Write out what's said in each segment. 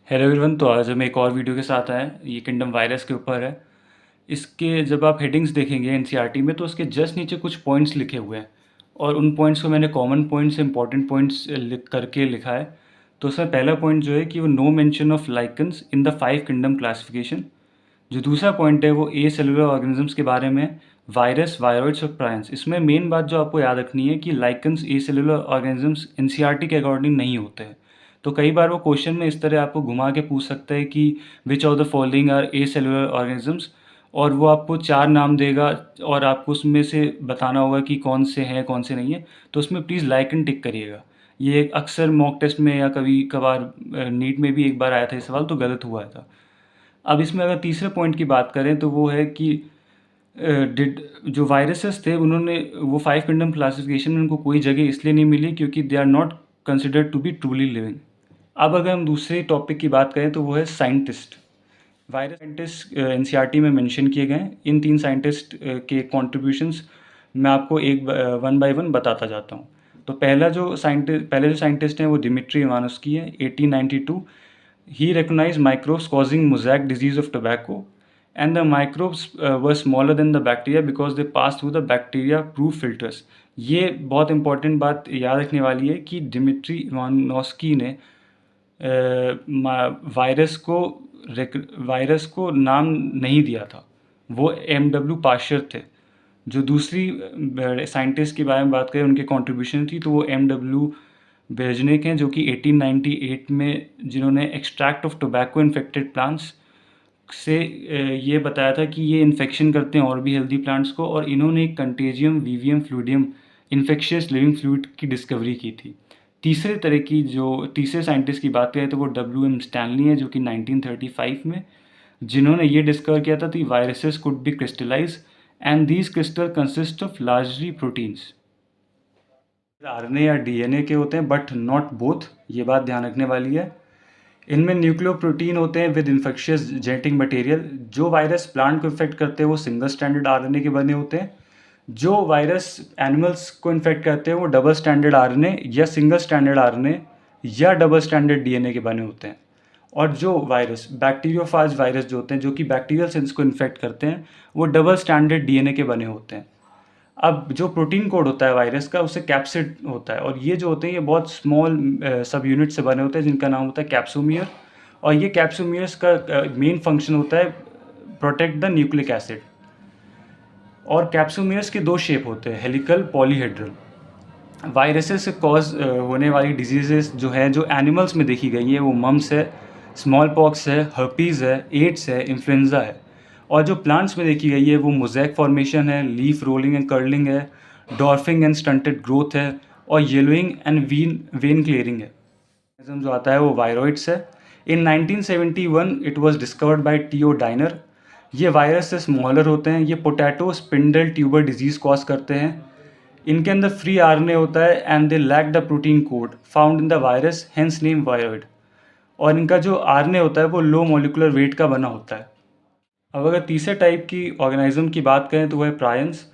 Hello everyone. तो आज हम एक और वीडियो के साथ आए हैं। ये किंगडम वायरस के ऊपर है। इसके जब आप हेडिंग्स देखेंगे एनसीईआरटी में तो उसके जस्ट नीचे कुछ पॉइंट्स लिखे हुए हैं और उन पॉइंट्स को मैंने कॉमन पॉइंट्स इंपॉर्टेंट पॉइंट्स लिख करके लिखा है। तो उसमें पहला पॉइंट जो है कि वो no mention of lichens in the 5 kingdom classification. जो दूसरा पॉइंट है वो ए सेलुलर ऑर्गेनिजम्स के बारे में, वायरस, वायरॉइड्स और प्रायंस। इसमें मेन बात जो आपको याद रखनी है कि लाइकन्स ए सेलुलर ऑर्गेनिजम्स एनसीईआरटी के अकॉर्डिंग नहीं होते हैं। तो कई बार वो क्वेश्चन में इस तरह आपको घुमा के पूछ सकता है कि which of the following are acellular organisms, और वो आपको 4 नाम देगा और आपको उसमें से बताना होगा कि कौन से हैं कौन से नहीं है। तो उसमें प्लीज़ लाइकन टिक करिएगा। ये अक्सर मॉक टेस्ट में या कभी कभार नीट में भी एक बार आया था ये सवाल, तो गलत हुआ था। अब इसमें अगर तीसरे पॉइंट की बात करें तो वो है कि डिड जो वायरसेस थे उन्होंने वो 5 किंगडम क्लासिफिकेशन में उनको कोई जगह इसलिए नहीं मिली क्योंकि they are not considered to be truly living. अब अगर हम दूसरे टॉपिक की बात करें तो वो है साइंटिस्ट। वायरस साइंटिस्ट एनसीईआरटी में मेंशन किए गए हैं। इन 3 साइंटिस्ट के कॉन्ट्रीब्यूशंस मैं आपको एक वन बाय वन बताता जाता हूँ। तो पहले जो साइंटिस्ट हैं वो दिमित्री इवानोस्की है, 1892। He recognized microbes causing mosaic disease of tobacco, and the microbes were smaller than the bacteria because they passed through the bacteria-proof filters. ये बहुत इंपॉर्टेंट बात याद रखने वाली है कि दिमित्री इवानोस्की ने वायरस को नाम नहीं दिया था। वो एम.डब्ल्यू. पाश्चर थे। जो दूसरी साइंटिस्ट के बारे में बात करें उनके कंट्रीब्यूशन थी तो वो एम.डब्ल्यू. बेजनिक हैं, जो कि 1898 में जिन्होंने extract of tobacco infected plants से ये बताया था कि ये इन्फेक्शन करते हैं और भी हेल्दी प्लांट्स को, और इन्होंने एक contagium vivum fluidum infectious living fluid की डिस्कवरी की थी। तीसरे साइंटिस्ट की बात करें तो वो W.M. स्टैनली हैं, जो कि 1935 में जिन्होंने ये डिस्कवर किया था कि viruses could be crystallise and these crystal consist of largely proteins. RNA या डीएनए के होते हैं बट नॉट बोथ, ये बात ध्यान रखने वाली है। इनमें न्यूक्लियोप्रोटीन होते हैं विद इन्फेक्शियस जेनेटिक मटेरियल। जो वायरस प्लांट को इन्फेक्ट करते हैं वो सिंगल स्टैंडर्ड आरएनए के बने होते हैं। जो वायरस एनिमल्स को इन्फेक्ट करते हैं वो डबल स्टैंडर्ड आरएनए या सिंगल स्टैंडर्ड आरएनए या डबल स्टैंडर्ड डीएनए के बने होते हैं। और जो वायरस बैक्टीरियोफाज वायरस जो होते हैं, जो कि बैक्टीरियल सेल्स को इन्फेक्ट करते हैं, वो डबल स्टैंडर्ड डीएनए के बने होते हैं। अब जो प्रोटीन कोड होता है वायरस का उससे कैप्सिड होता है, और ये जो होते हैं ये बहुत स्मॉल सब यूनिट से बने होते हैं जिनका नाम होता है कैप्सोमियर। और ये कैप्सोमियर्स का मेन फंक्शन होता है प्रोटेक्ट द न्यूक्लिक एसिड। और कैप्सोमियर्स के 2 शेप होते हैं, हेलिकल, पॉलीहेड्रल। वायरसेस से कॉज होने वाली डिजीजेस जो है जो एनिमल्स में देखी गई है वो मम्स है, स्मॉल पॉक्स है, हर्पीज़ है, एड्स है, इन्फ्लुएंजा है। और जो प्लांट्स में देखी गई है वो मोज़ेक फॉर्मेशन है, लीफ रोलिंग एंड कर्लिंग है, डॉर्फिंग एंड स्टंटेड ग्रोथ है, और येलोइंग एंड वेन क्लियरिंग है। जो आता है वो वायरॉइड्स है। In 1971 it was discovered by T O. Diener. ये वायरस से स्मॉलर होते हैं। ये potato spindle tuber disease cause करते हैं। इनके अंदर फ्री आरएनए होता है and they lack the protein code found in the virus, hence name viroid. और इनका जो आरएनए होता है वो लो मॉलिक्यूलर वेट का बना होता है। अब अगर तीसरे टाइप की ऑर्गेनिज्म की बात करें तो वह है प्रायंस।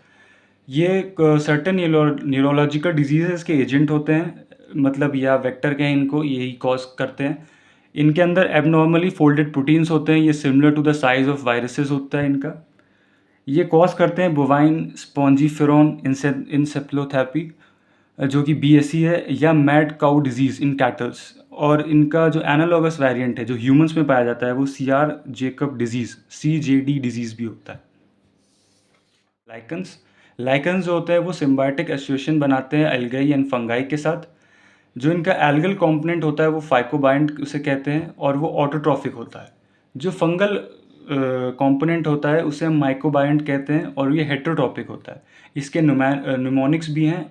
ये सर्टेन न्यूरोलॉजिकल डिजीज़ के एजेंट होते हैं, मतलब या वेक्टर के हैं, इनको यही कॉज करते हैं। इनके अंदर एबनॉर्मली फोल्डेड प्रोटीन्स होते हैं। ये similar to the size of viruses होता है इनका। ये कॉज करते हैं बोवाइन स्पॉन्जीफेरॉन इंसेप्लोथेपी, जो कि BSE है, या mad cow disease in kettles. और इनका जो एनालॉगस वेरिएंट है जो ह्यूमंस में पाया जाता है वो CR Jacob disease, CJD disease भी होता है। लाइकन्स जो होते हैं वो सिम्बायोटिक एसोसिएशन बनाते हैं एल्गाई एंड फंगाई के साथ। जो इनका एल्गल कंपोनेंट होता है वो फाइकोबाइंड उसे कहते हैं और वो ऑटोट्रॉफिक होता है। जो फंगल कंपोनेंट होता है उसे हम माइकोबाइंड कहते हैं और ये हेटेरोट्रॉपिक होता है। इसके न्यूमोनिक्स भी हैं।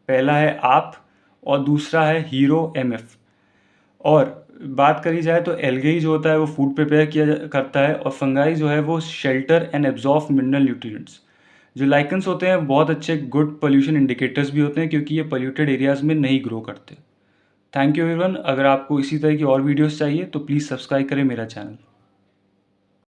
पहला है आप और दूसरा है हीरो MF। और बात करी जाए तो एल्गाई जो होता है वो फूड प्रिपेयर करता है, और फंगाई जो है वो shelter and absorb mineral nutrients. जो लाइकन्स होते हैं बहुत अच्छे गुड पोल्यूशन इंडिकेटर्स भी होते हैं क्योंकि ये पोल्यूटेड एरियाज़ में नहीं ग्रो करते। Thank you everyone. अगर आपको इसी तरह की और वीडियोस चाहिए तो प्लीज़ सब्सक्राइब करें मेरा चैनल।